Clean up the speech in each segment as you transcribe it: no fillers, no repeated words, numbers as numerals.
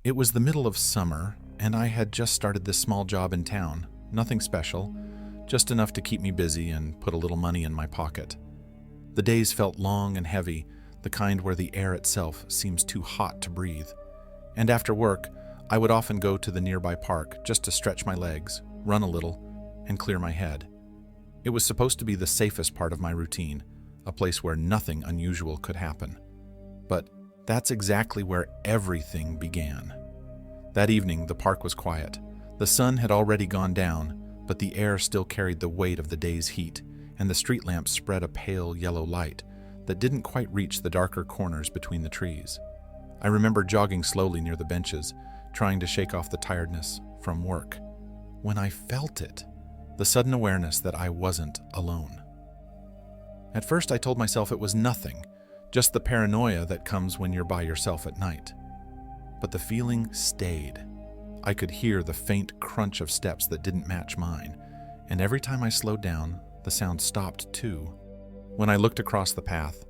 It was the middle of summer, and I had just started this small job in town. Nothing special, just enough to keep me busy and put a little money in my pocket. The days felt long and heavy, the kind where the air itself seems too hot to breathe. And after work, I would often go to the nearby park just to stretch my legs, run a little, and clear my head. It was supposed to be the safest part of my routine, a place where nothing unusual could happen. But that's exactly where everything began. That evening, the park was quiet. The sun had already gone down, but the air still carried the weight of the day's heat, and the street lamps spread a pale yellow light that didn't quite reach the darker corners between the trees. I remember jogging slowly near the benches, trying to shake off the tiredness from work, when I felt it, the sudden awareness that I wasn't alone. At first, I told myself it was nothing, just the paranoia that comes when you're by yourself at night. But the feeling stayed. I could hear the faint crunch of steps that didn't match mine, and every time I slowed down, the sound stopped too. When I looked across the path,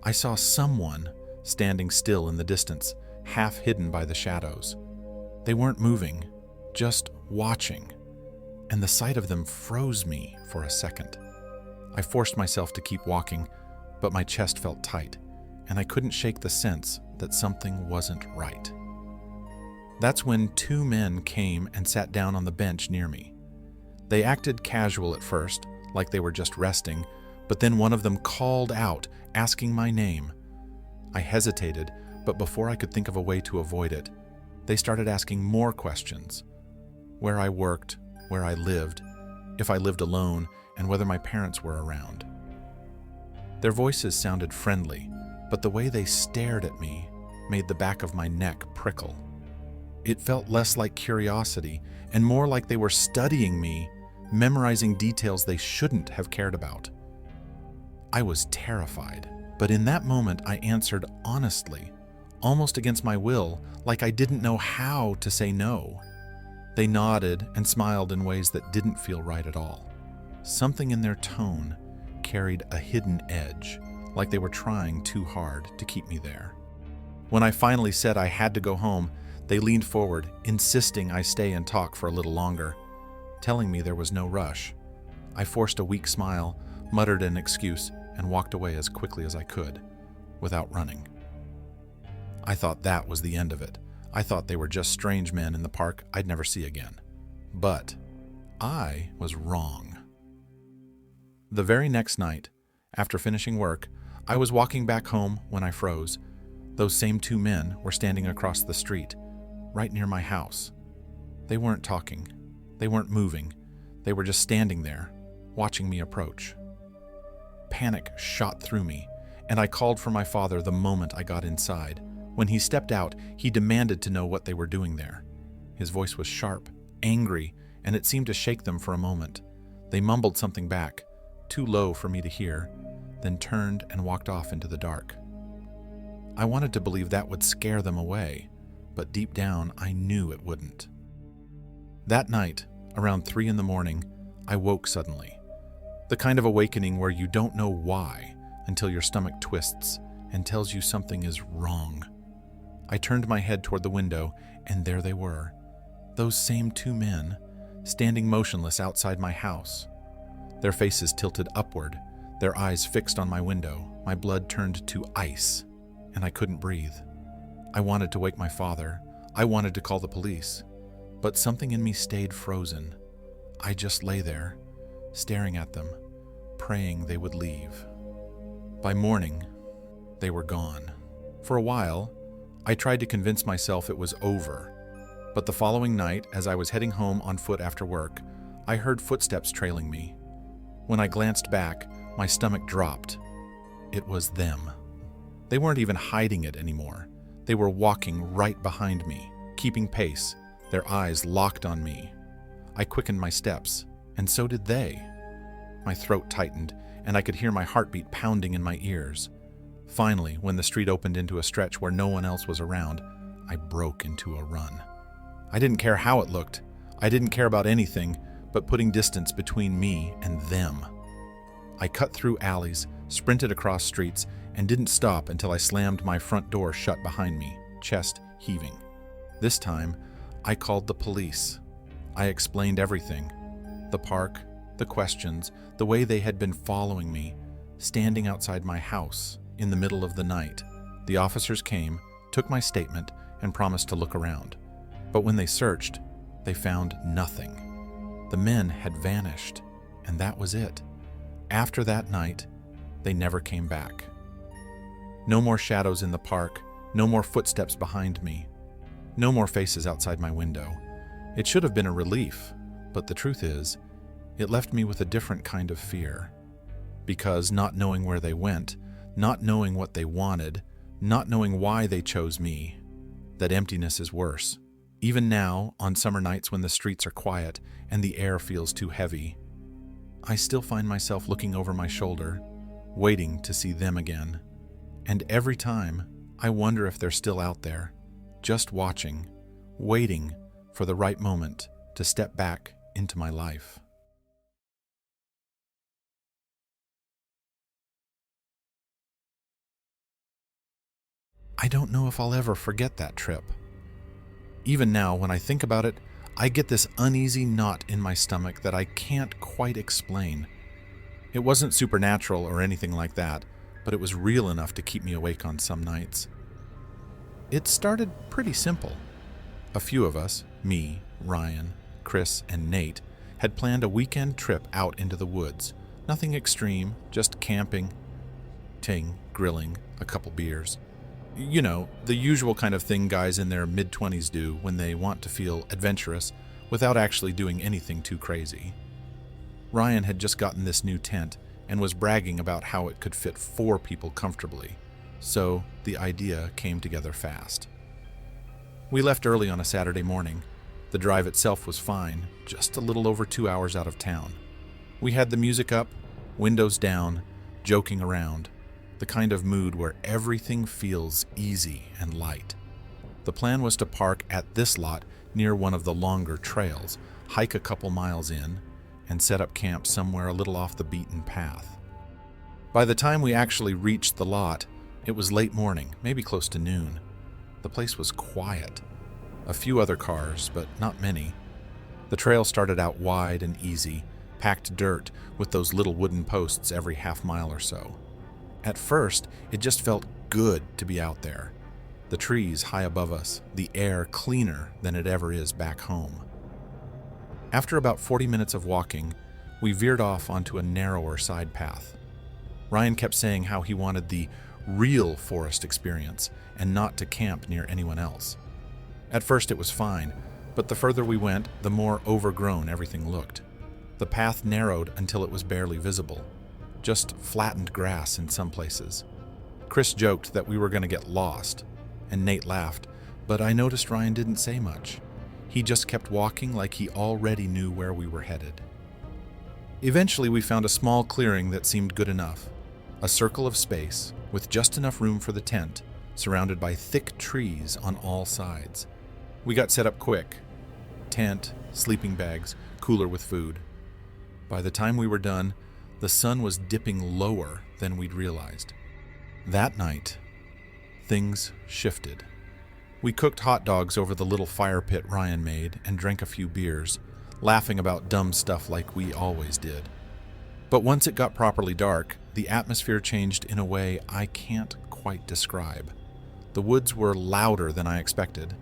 I saw someone standing still in the distance, half hidden by the shadows. They weren't moving, just watching, and the sight of them froze me for a second. I forced myself to keep walking, but my chest felt tight, and I couldn't shake the sense that something wasn't right. That's when two men came and sat down on the bench near me. They acted casual at first, like they were just resting, but then one of them called out, asking my name. I hesitated, but before I could think of a way to avoid it, they started asking more questions. Where I worked, where I lived, if I lived alone, and whether my parents were around. Their voices sounded friendly, but the way they stared at me made the back of my neck prickle. It felt less like curiosity and more like they were studying me, memorizing details they shouldn't have cared about. I was terrified, but in that moment I answered honestly, almost against my will, like I didn't know how to say no. They nodded and smiled in ways that didn't feel right at all. Something in their tone carried a hidden edge, like they were trying too hard to keep me there. When I finally said I had to go home, they leaned forward, insisting I stay and talk for a little longer, telling me there was no rush. I forced a weak smile, muttered an excuse, and walked away as quickly as I could, without running. I thought that was the end of it. I thought they were just strange men in the park I'd never see again. But I was wrong. The very next night, after finishing work, I was walking back home when I froze. Those same two men were standing across the street, right near my house. They weren't talking. They weren't moving. They were just standing there, watching me approach. Panic shot through me, and I called for my father the moment I got inside. When he stepped out, he demanded to know what they were doing there. His voice was sharp, angry, and it seemed to shake them for a moment. They mumbled something back, too low for me to hear, then turned and walked off into the dark. I wanted to believe that would scare them away, but deep down I knew it wouldn't. That night, around 3 a.m, I woke suddenly. The kind of awakening where you don't know why until your stomach twists and tells you something is wrong. I turned my head toward the window, and there they were, those same two men, standing motionless outside my house. Their faces tilted upward, their eyes fixed on my window. My blood turned to ice, and I couldn't breathe. I wanted to wake my father. I wanted to call the police, but something in me stayed frozen. I just lay there, staring at them, praying they would leave. By morning, they were gone. For a while, I tried to convince myself it was over, but the following night, as I was heading home on foot after work, I heard footsteps trailing me. When I glanced back, my stomach dropped. It was them. They weren't even hiding it anymore. They were walking right behind me, keeping pace, their eyes locked on me. I quickened my steps, and so did they. My throat tightened, and I could hear my heartbeat pounding in my ears. Finally, when the street opened into a stretch where no one else was around, I broke into a run. I didn't care how it looked. I didn't care about anything but putting distance between me and them. I cut through alleys, sprinted across streets, and didn't stop until I slammed my front door shut behind me, chest heaving. This time, I called the police. I explained everything. The park, the questions, the way they had been following me, standing outside my house in the middle of the night. The officers came, took my statement, and promised to look around. But when they searched, they found nothing. The men had vanished, and that was it. After that night, they never came back. No more shadows in the park, no more footsteps behind me, no more faces outside my window. It should have been a relief, but the truth is, it left me with a different kind of fear. Because not knowing where they went, not knowing what they wanted, not knowing why they chose me, that emptiness is worse. Even now, on summer nights when the streets are quiet and the air feels too heavy, I still find myself looking over my shoulder, waiting to see them again. And every time, I wonder if they're still out there, just watching, waiting for the right moment to step back into my life. I don't know if I'll ever forget that trip. Even now, when I think about it, I get this uneasy knot in my stomach that I can't quite explain. It wasn't supernatural or anything like that, but it was real enough to keep me awake on some nights. It started pretty simple. A few of us, me, Ryan, Chris, and Nate, had planned a weekend trip out into the woods. Nothing extreme, just camping, grilling, a couple beers. You know, the usual kind of thing guys in their mid-20s do when they want to feel adventurous without actually doing anything too crazy. Ryan had just gotten this new tent and was bragging about how it could fit 4 people comfortably, so the idea came together fast. We left early on a Saturday morning. The drive itself was fine, just a little over 2 hours out of town. We had the music up, windows down, joking around, the kind of mood where everything feels easy and light. The plan was to park at this lot near one of the longer trails, hike a couple miles in, and set up camp somewhere a little off the beaten path. By the time we actually reached the lot, it was late morning, maybe close to noon. The place was quiet. A few other cars, but not many. The trail started out wide and easy, packed dirt with those little wooden posts every half mile or so. At first, it just felt good to be out there. The trees high above us, the air cleaner than it ever is back home. After about 40 minutes of walking, we veered off onto a narrower side path. Ryan kept saying how he wanted the real forest experience and not to camp near anyone else. At first it was fine, but the further we went, the more overgrown everything looked. The path narrowed until it was barely visible. Just flattened grass in some places. Chris joked that we were going to get lost, and Nate laughed, but I noticed Ryan didn't say much. He just kept walking like he already knew where we were headed. Eventually we found a small clearing that seemed good enough. A circle of space, with just enough room for the tent, surrounded by thick trees on all sides. We got set up quick. Tent, sleeping bags, cooler with food. By the time we were done, the sun was dipping lower than we'd realized. That night, things shifted. We cooked hot dogs over the little fire pit Ryan made and drank a few beers, laughing about dumb stuff like we always did. But once it got properly dark, the atmosphere changed in a way I can't quite describe. The woods were louder than I expected.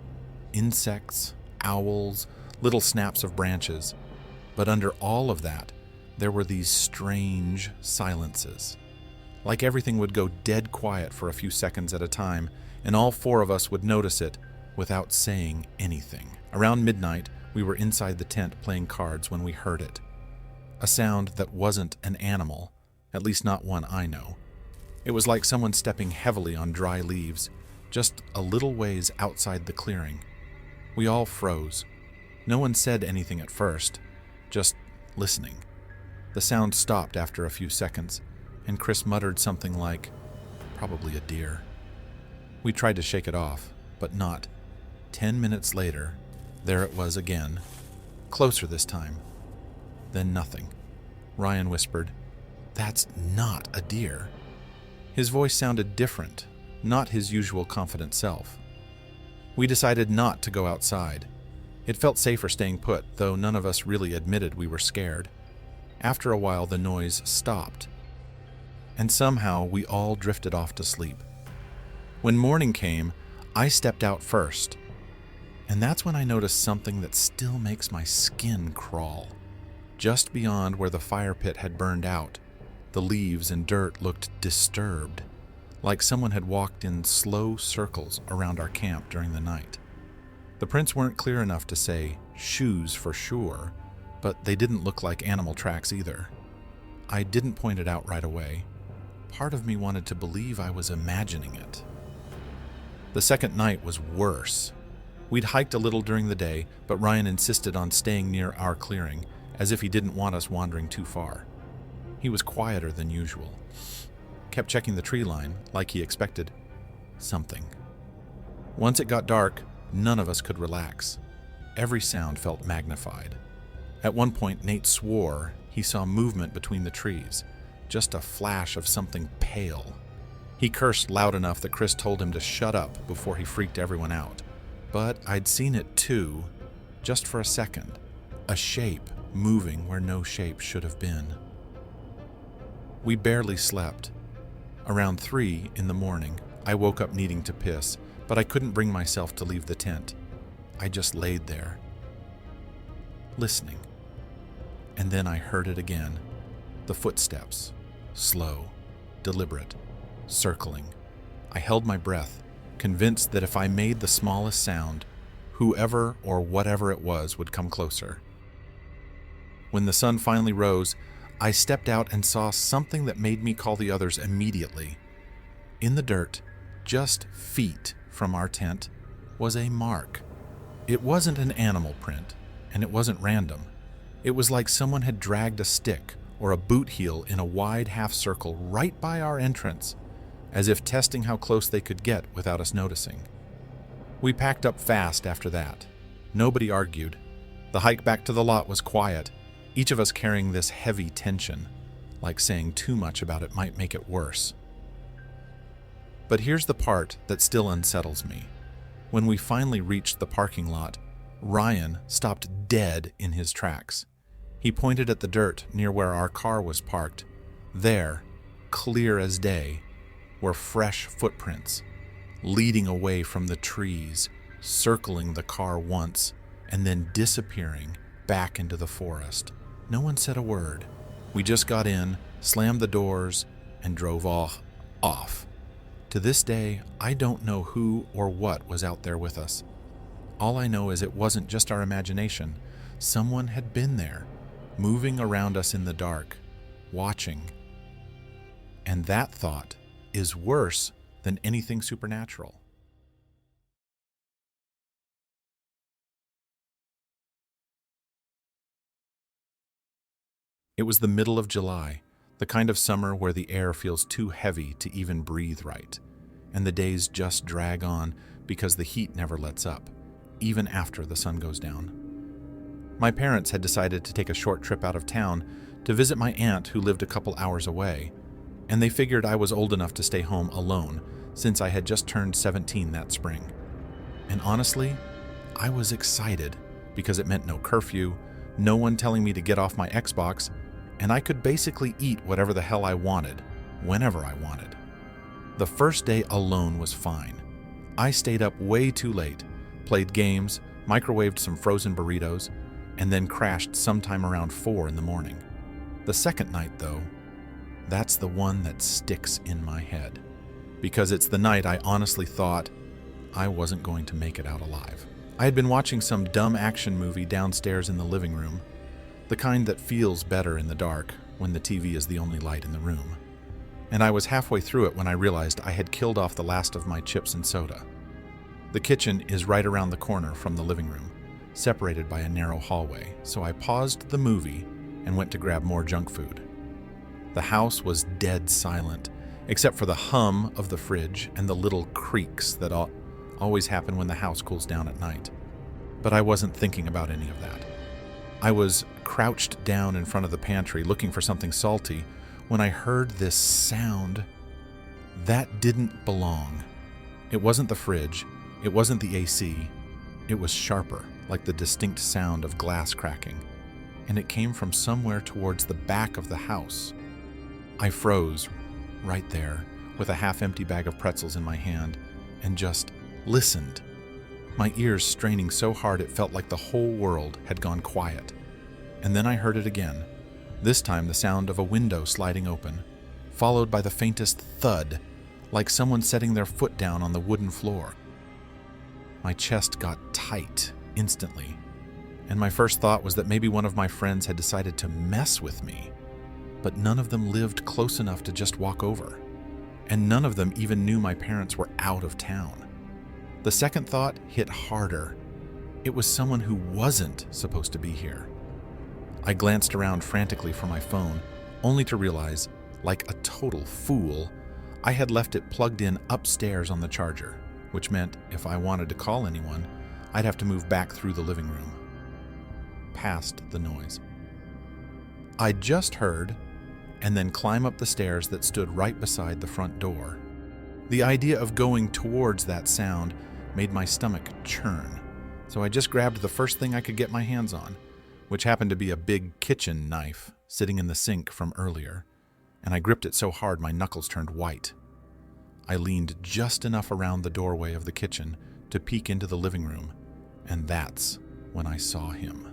Insects, owls, little snaps of branches. But under all of that, there were these strange silences. Like everything would go dead quiet for a few seconds at a time, and all 4 of us would notice it without saying anything. Around midnight, we were inside the tent playing cards when we heard it. A sound that wasn't an animal, at least not one I know. It was like someone stepping heavily on dry leaves, just a little ways outside the clearing. We all froze. No one said anything at first, just listening. The sound stopped after a few seconds, and Chris muttered something like, "Probably a deer." We tried to shake it off, but not. 10 minutes later, there it was again, closer this time. Then nothing. Ryan whispered, "That's not a deer." His voice sounded different, not his usual confident self. We decided not to go outside. It felt safer staying put, though none of us really admitted we were scared. After a while, the noise stopped, and somehow we all drifted off to sleep. When morning came, I stepped out first, and that's when I noticed something that still makes my skin crawl. Just beyond where the fire pit had burned out, the leaves and dirt looked disturbed, like someone had walked in slow circles around our camp during the night. The prints weren't clear enough to say shoes for sure, but they didn't look like animal tracks either. I didn't point it out right away. Part of me wanted to believe I was imagining it. The second night was worse. We'd hiked a little during the day, but Ryan insisted on staying near our clearing, as if he didn't want us wandering too far. He was quieter than usual. Kept checking the tree line, like he expected something. Once it got dark, none of us could relax. Every sound felt magnified. At one point, Nate swore he saw movement between the trees, just a flash of something pale. He cursed loud enough that Chris told him to shut up before he freaked everyone out. But I'd seen it too, just for a second. A shape moving where no shape should have been. We barely slept. Around 3 in the morning, I woke up needing to piss, but I couldn't bring myself to leave the tent. I just laid there, listening. And then I heard it again. The footsteps, slow, deliberate, circling. I held my breath, convinced that if I made the smallest sound, whoever or whatever it was would come closer. When the sun finally rose, I stepped out and saw something that made me call the others immediately. In the dirt, just feet from our tent, was a mark. It wasn't an animal print, and it wasn't random. It was like someone had dragged a stick or a boot heel in a wide half circle right by our entrance, as if testing how close they could get without us noticing. We packed up fast after that. Nobody argued. The hike back to the lot was quiet, each of us carrying this heavy tension, like saying too much about it might make it worse. But here's the part that still unsettles me. When we finally reached the parking lot, Ryan stopped dead in his tracks. He pointed at the dirt near where our car was parked. There, clear as day, were fresh footprints, leading away from the trees, circling the car once, and then disappearing back into the forest. No one said a word. We just got in, slammed the doors, and drove off. To this day, I don't know who or what was out there with us. All I know is it wasn't just our imagination. Someone had been there, moving around us in the dark, watching. And that thought is worse than anything supernatural. It was the middle of July, the kind of summer where the air feels too heavy to even breathe right, and the days just drag on because the heat never lets up, even after the sun goes down. My parents had decided to take a short trip out of town to visit my aunt who lived a couple hours away, and they figured I was old enough to stay home alone since I had just turned 17 that spring. And honestly, I was excited because it meant no curfew, no one telling me to get off my Xbox, and I could basically eat whatever the hell I wanted, whenever I wanted. The first day alone was fine. I stayed up way too late, played games, microwaved some frozen burritos, and then crashed sometime around 4 in the morning. The second night, though, that's the one that sticks in my head, because it's the night I honestly thought I wasn't going to make it out alive. I had been watching some dumb action movie downstairs in the living room, the kind that feels better in the dark when the TV is the only light in the room. And I was halfway through it when I realized I had killed off the last of my chips and soda. The kitchen is right around the corner from the living room, separated by a narrow hallway, so I paused the movie and went to grab more junk food. The house was dead silent, except for the hum of the fridge and the little creaks that always happen when the house cools down at night. But I wasn't thinking about any of that. I was crouched down in front of the pantry looking for something salty when I heard this sound that didn't belong. It wasn't the fridge. It wasn't the AC. It was sharper, like the distinct sound of glass cracking, and it came from somewhere towards the back of the house. I froze right there with a half-empty bag of pretzels in my hand and just listened, my ears straining so hard it felt like the whole world had gone quiet. And then I heard it again, this time the sound of a window sliding open, followed by the faintest thud, like someone setting their foot down on the wooden floor. My chest got tight instantly, and my first thought was that maybe one of my friends had decided to mess with me, but none of them lived close enough to just walk over, and none of them even knew my parents were out of town. The second thought hit harder. It was someone who wasn't supposed to be here. I glanced around frantically for my phone, only to realize, like a total fool, I had left it plugged in upstairs on the charger, which meant if I wanted to call anyone, I'd have to move back through the living room, past the noise. I just heard, and then climb up the stairs that stood right beside the front door. The idea of going towards that sound made my stomach churn, so I just grabbed the first thing I could get my hands on, which happened to be a big kitchen knife sitting in the sink from earlier, and I gripped it so hard my knuckles turned white. I leaned just enough around the doorway of the kitchen to peek into the living room, and that's when I saw him.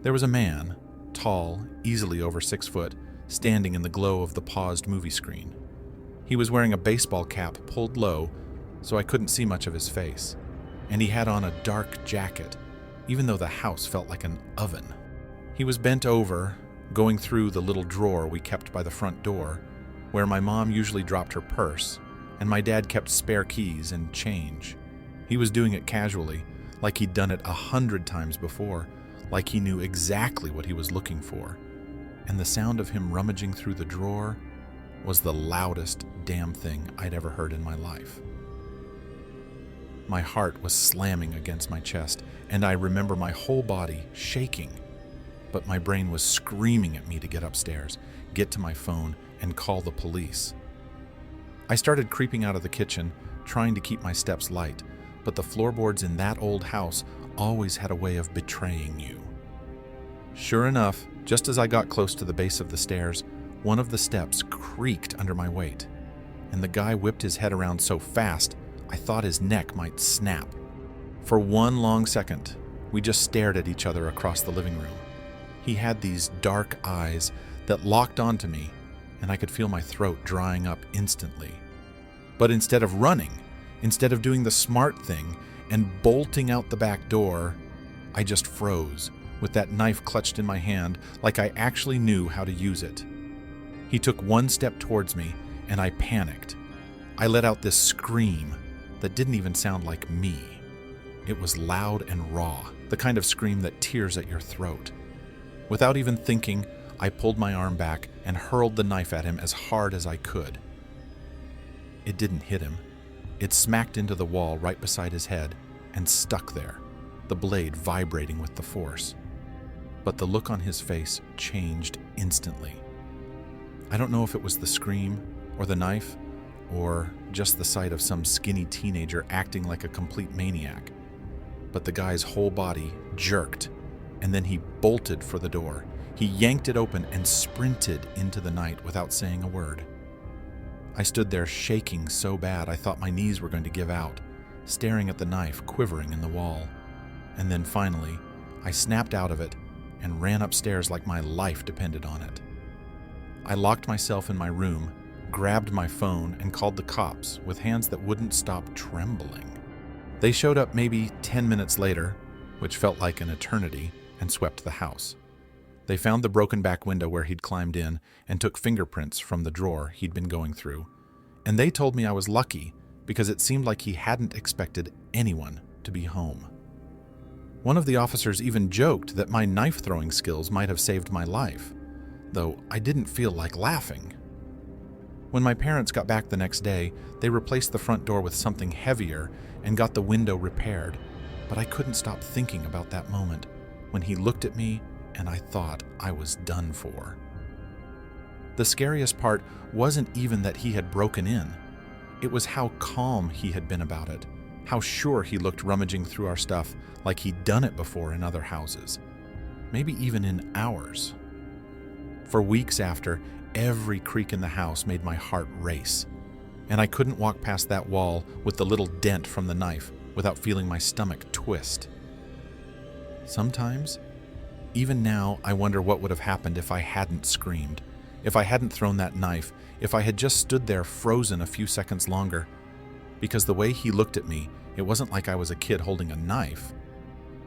There was a man, tall, easily over 6 foot, standing in the glow of the paused movie screen. He was wearing a baseball cap pulled low, so I couldn't see much of his face, and he had on a dark jacket, even though the house felt like an oven. He was bent over, going through the little drawer we kept by the front door, where my mom usually dropped her purse, and my dad kept spare keys and change. He was doing it casually, like he'd done it 100 times before, like he knew exactly what he was looking for. And the sound of him rummaging through the drawer was the loudest damn thing I'd ever heard in my life. My heart was slamming against my chest, and I remember my whole body shaking. But my brain was screaming at me to get upstairs, get to my phone, and call the police. I started creeping out of the kitchen, trying to keep my steps light, but the floorboards in that old house always had a way of betraying you. Sure enough, just as I got close to the base of the stairs, one of the steps creaked under my weight, and the guy whipped his head around so fast, I thought his neck might snap. For one long second, we just stared at each other across the living room. He had these dark eyes that locked onto me, and I could feel my throat drying up instantly. But instead of running, instead of doing the smart thing and bolting out the back door, I just froze, with that knife clutched in my hand like I actually knew how to use it. He took one step towards me, and I panicked. I let out this scream that didn't even sound like me. It was loud and raw, the kind of scream that tears at your throat. Without even thinking, I pulled my arm back and hurled the knife at him as hard as I could. It didn't hit him. It smacked into the wall right beside his head and stuck there, the blade vibrating with the force. But the look on his face changed instantly. I don't know if it was the scream, or the knife, or just the sight of some skinny teenager acting like a complete maniac. But the guy's whole body jerked, and then he bolted for the door. He yanked it open and sprinted into the night without saying a word. I stood there shaking so bad I thought my knees were going to give out, staring at the knife quivering in the wall. And then finally, I snapped out of it and ran upstairs like my life depended on it. I locked myself in my room, grabbed my phone, and called the cops with hands that wouldn't stop trembling. They showed up maybe 10 minutes later, which felt like an eternity, and swept the house. They found the broken back window where he'd climbed in and took fingerprints from the drawer he'd been going through. And they told me I was lucky because it seemed like he hadn't expected anyone to be home. One of the officers even joked that my knife-throwing skills might have saved my life, though I didn't feel like laughing. When my parents got back the next day, they replaced the front door with something heavier and got the window repaired, but I couldn't stop thinking about that moment when he looked at me and I thought I was done for. The scariest part wasn't even that he had broken in. It was how calm he had been about it, How sure he looked rummaging through our stuff, like he'd done it before in other houses. Maybe even in ours. For weeks after, every creak in the house made my heart race, and I couldn't walk past that wall with the little dent from the knife without feeling my stomach twist. Sometimes, even now, I wonder what would have happened if I hadn't screamed, if I hadn't thrown that knife, if I had just stood there frozen a few seconds longer. Because the way he looked at me, it wasn't like I was a kid holding a knife.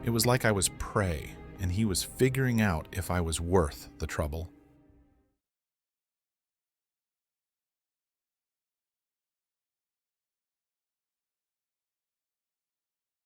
It was like I was prey, and he was figuring out if I was worth the trouble.